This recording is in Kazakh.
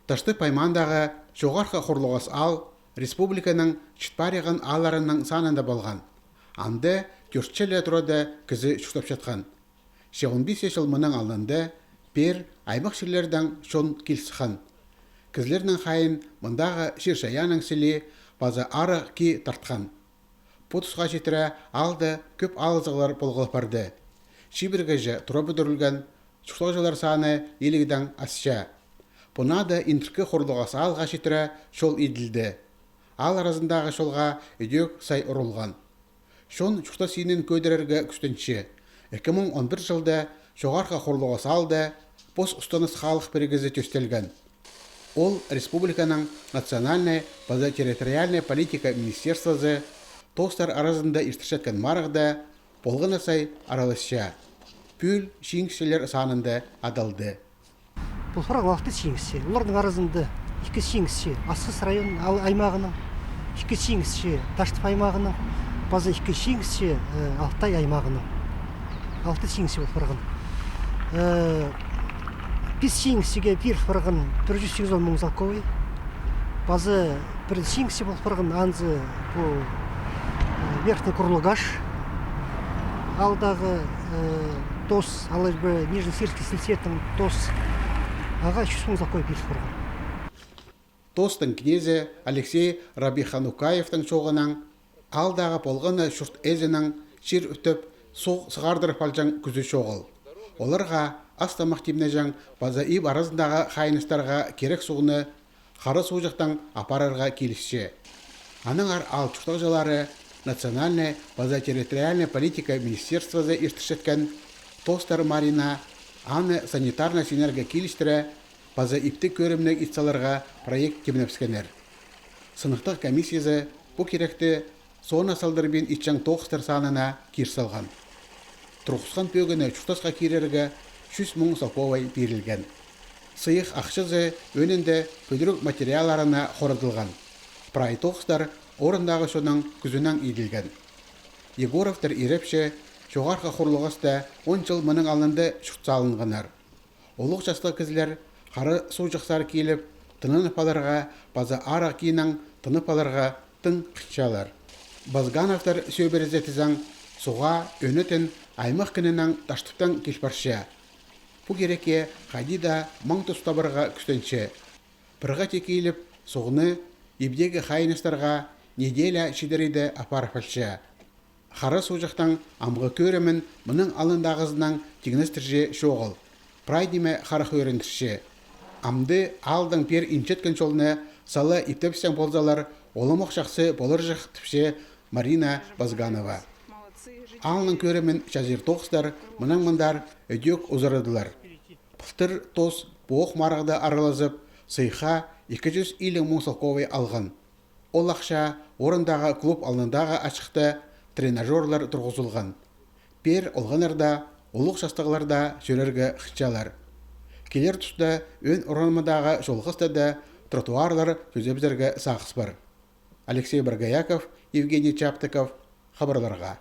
Ташты паймандағы жоғарғы құрлығыс ал республиканың читпарыған аларының санында болған. Анды түртчелі тұрады кізі шүктап жатқан. 15 жыл мұның алынды пер аймақ шерлердің шон келсіған. Кізлерінің қайын мұндағы шершаяның сілі база ары ки тартқан. Потусқа жетірі алды көп алызығылар болғылып барды. Шибіргіжі тұра бүдірілген шүктажылар саны елігдің асша. Бұнады интіркі құрлығасы алға жетірі шол еділді. Ал арасындағы шолға өдек сай ұрылған. Шон шүкта синен көдірерге күстенші. 2011 жылда жоғарғы құрлығасы алды бос ұстаныс халық бірігізі төстелген. Ол республиканың национальный база территориальная политика министерствосы тостар арасында иртішеткен марығда болғына сай аралысша. Пүл шиңкселер санында адалды. Бұл фраг вақты шиңксе. Олардың арасында 2 шиңксе Асқыс район аймағының, 2 шиңксе Таштып аймағының, база 2 шиңксе Алтай аймағының. 6 шиңксе бұл фрагын. 5 шиңксеге бір фрагын 480 мың залковый. База бір шиңксе бұл фрагын анзы бұл верхний Курлыгаш. Алдағы тос, алай бір Нижнесельский сельсеттің тос. Аға 300 мың залковый бір фрагын. Тостың кнезе Алексей Рабиханукаевтың шоғынан алдағы болғаны шұрт әзінің шер үтіп соқ сығардырып алжан күзі шоғыл. Оларға астамақ демнежан база иб арасындағы қайыныстарға керек суғыны қары суғықтан апарарға келісше. Аның ал чұқтақ жылары национальная база территориальная политика министерствосы иртішеткен Тостар Марина аны санитарна синерге келістірі база ипті көрімнік итсаларға проект кемінепскенер. Сынықтық комиссиясы бұл керекті соны салдырбен итчан тоқыстар санына кирсалған. Тұрқысқан пөгіні чұқтасқа керерге 100 мың салповай берілген. Сыйық ақшызы өнінде көдірік материаларына қорыдылған. Прай тоқыстар орындағы соның күзінен еділген. Егоровтар ерепше жоғарғы құрлығысты 10 жыл мұның алынды шұқтсалынғанар. Олық жасты кізлер қары су жақсар келіп, тынынып аларға база арақ кейінің тынып аларға тың қықшалар. Базгановтар сөйберізетізің суға өнітін аймақ күнінің таштыптан келпаршы. Бұ кереке қайдида мың тұстабырға күстенші. Бірға текейліп соғыны ебдегі қайыныстарға неделя шидерейді апарыпалшы. Қары су жақтан амғы көрімін мұның алындағызынан тегіністірже шоғыл. Прайдеме қары көріндірші. Амды алдың пер инчеткен жолыны салы иптепсен болзалар олымық жақсы болыр жақ тіпше Марина Базганова. Алының көрімін жазир тоқыстар мұның мұндар өдек ұзырыдылар. Пұлтыр тос боқ марғыда аралазып, сыйха 250 мың салковый алған. Ол ақша орындағы клуб алындағы ашықты тренажерлар тұрғызылған. Пер олғанарда, олық жастығыларда жөрерге қытчалар. Келер тұста өн ұранмадағы жолғыстады тротуарлар төзебіздерге сақыс бар. Алексей Баргаяков, Евгений Чаптыков, хабарларға.